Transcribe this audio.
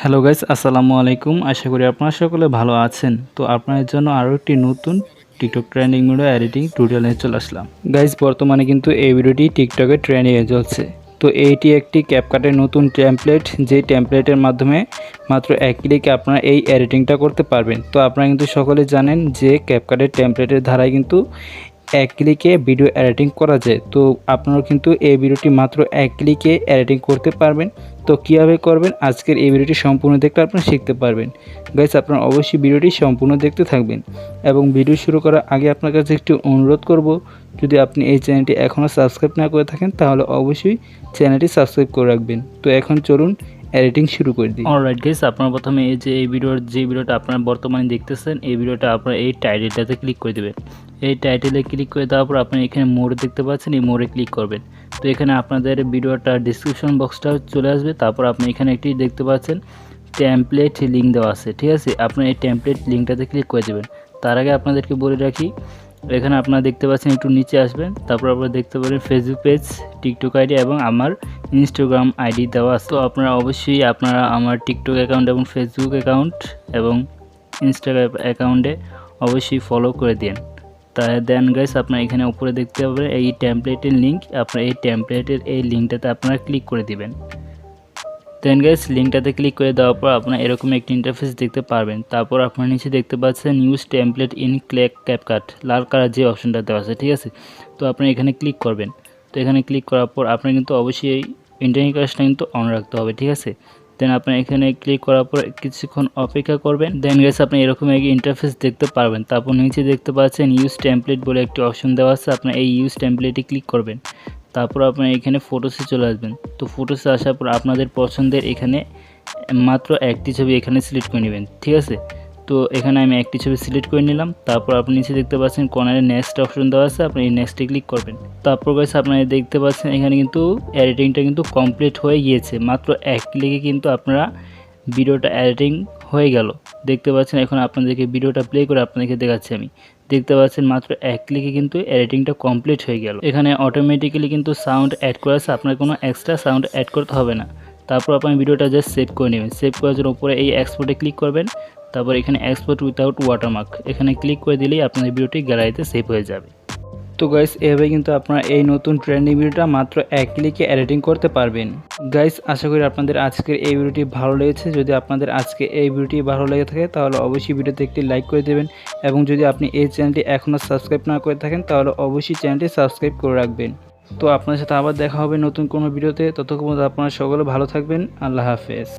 Hello guys, আসসালামু আলাইকুম। আশা করি আপনারা সকলে ভালো আছেন। তো আপনাদের জন্য আরও একটি নতুন TikTok trending video editing tutorial নিয়ে চলে আসলাম। গাইস, বর্তমানে কিন্তু এই ভিডিওটি টিকটকে ট্রেন্ডিংয়ে চলছে। তো এইটি একটি ক্যাপকাটের নতুন টেমপ্লেট, যে টেমপ্লেটের মাধ্যমে মাত্র এক ক্লিকে আপনারা এই এডিটিংটা করতে পারবেন। তো আপনারা কিন্তু সকলে জানেন যে ক্যাপকাটের টেমপ্লেটের ধারায় কিন্তু এক ক্লিকে ভিডিও এডিটিং করা যায়। তো আপনারা কিন্তু এই ভিডিওটি মাত্র এক ক্লিকে এডিটিং করতে পারবেন। তো কীভাবে করবেন আজকের এই ভিডিওটি সম্পূর্ণ দেখলে আপনারা শিখতে পারবেন। গাইস, আপনারা অবশ্যই ভিডিওটি সম্পূর্ণ দেখতে থাকবেন এবং ভিডিও শুরু করার আগে আপনার কাছে একটু অনুরোধ করব, যদি আপনি এই চ্যানেলটি এখনও সাবস্ক্রাইব না করে থাকেন তাহলে অবশ্যই চ্যানেলটি সাবস্ক্রাইব করে রাখবেন। তো এখন চলুন এডিটিং শুরু করে দিই। অলরাইট গাইস, আপনারা প্রথমে এই যে এই ভিডিওটা আপনারা বর্তমানে দেখতেছেন, এই ভিডিওটা আপনারা এই টাইটেলটাতে ক্লিক করে দেবেন। এই টাইটেলে ক্লিক করে দেওয়ার পর আপনি এখানে মোড়ে দেখতে পাচ্ছেন, এই মোড়ে ক্লিক করবেন। তো এখানে আপনাদের ভিডিওটা ডিসক্রিপশন বক্সটা চলে আসবে। তারপর আপনি এখানে একটি দেখতে পাচ্ছেন টেমপ্লেট লিঙ্ক দেওয়া আছে, ঠিক আছে। আপনি এই টেমপ্লেট লিঙ্কটাতে ক্লিক করে দেবেন। তার আগে আপনাদেরকে বলে রাখি, এখানে আপনারা দেখতে পাচ্ছেন একটু নিচে আসবেন, তারপর আপনারা দেখতে পারেন ফেসবুক পেজ, টিকটক আইডি এবং আমার ইনস্টাগ্রাম আইডি দেওয়া আছে। তো আপনারা অবশ্যই আমার টিকটক অ্যাকাউন্ট এবং ফেসবুক অ্যাকাউন্ট এবং ইনস্টাগ্রাম অ্যাকাউন্টে অবশ্যই ফলো করে দিন। তাই দেন গাইস, আপনারা এখানে উপরে দেখতে পাবেন এই টেমপ্লেটের লিঙ্ক। আপনারা এই টেমপ্লেটের এই লিঙ্কটাতে আপনারা ক্লিক করে দিবেন। দেন গাইস, লিঙ্কটাতে ক্লিক করে দেওয়ার পর আপনারা এরকম একটি ইন্টারফেস দেখতে পারবেন। তারপর আপনারা নিচে দেখতে পাচ্ছেন use template in CapCut, Lal colour যে অপশনটা দেওয়া আছে, ঠিক আছে। তো আপনি এখানে ক্লিক করবেন। তো এখানে ক্লিক করার পর আপনার কিন্তু অবশ্যই ইন্টারনেট কানেকশনটা কিন্তু অন রাখতে হবে, ঠিক আছে। দেন আপনি এখানে ক্লিক করার পর কিছুক্ষণ অপেক্ষা করবেন। দেন গাইস, আপনি এরকম এক ইন্টারফেস দেখতে পারবেন। তারপর নিচে দেখতে পাচ্ছেন ইউজ টেমপ্লেট বলে একটি অপশন দেওয়া আছে, আপনি এই ইউজ টেমপ্লেটে ক্লিক করবেন। তারপর আপনার এখানে ফটোসে চলে আসবেন। তো ফটোসে আসার পর আপনাদের পছন্দের এখানে মাত্র একটি ছবি এখানে সিলেক্ট করে নেবেন, ঠিক আছে। তো এখানে আমি একটি ছবি সিলেক্ট করে নিলাম। তারপর আপনি নিচে দেখতে পাচ্ছেন কর্নারে নেক্সট অপশন দেওয়া আছে, আপনি এই নেক্সটে ক্লিক করবেন। তারপর গাইস, আপনারা দেখতে পাচ্ছেন এখানে কিন্তু এডিটিংটা কিন্তু কমপ্লিট হয়ে গিয়েছে। মাত্র এক ক্লিকে কিন্তু আপনারা ভিডিওটা এডিটিং হয়ে গেল, দেখতে পাচ্ছেন। এখন আপনাদেরকে ভিডিওটা প্লে করে আপনাদেরকে দেখাচ্ছি আমি। দেখতে পাচ্ছেন মাত্র এক ক্লিকে কিন্তু এডিটিংটা কমপ্লিট হয়ে গেল। এখানে অটোমেটিক্যালি কিন্তু সাউন্ড অ্যাড করা আছে, আপনার কোনো এক্সট্রা সাউন্ড অ্যাড করতে হবে না। তারপর আপনি ভিডিওটা জাস্ট সেভ করে নেবেন। সেভ করার জন্য উপরে এই এক্সপোর্টে ক্লিক করবেন। তারপর এখানে এক্সপোর্ট উইথাউট ওয়াটারমার্ক এখানে ক্লিক করে দিলেই আপনাদের ভিডিওটি গ্যালারিতে সেভ হয়ে যাবে। তো গাইস, এভাবে কিন্তু আপনারা এই নতুন ট্রেন্ডিং ভিডিওটা মাত্র এক ক্লিকে এডিটিং করতে পারবেন। গাইস, আশা করি আপনাদের আজকের এই ভিডিওটি ভালো লেগেছে। যদি আপনাদের আজকে এই ভিডিওটি ভালো লেগে থাকে তাহলে অবশ্যই ভিডিওতে একটি লাইক করে দেবেন এবং যদি আপনি এই চ্যানেলটি এখনও সাবস্ক্রাইব না করে থাকেন তাহলে অবশ্যই চ্যানেলটি সাবস্ক্রাইব করে রাখবেন। তো আপনার সাথে আবার দেখা হবে নতুন কোনো ভিডিওতে। ততক্ষণ আপনারা সকলে ভালো থাকবেন। আল্লাহ হাফেজ।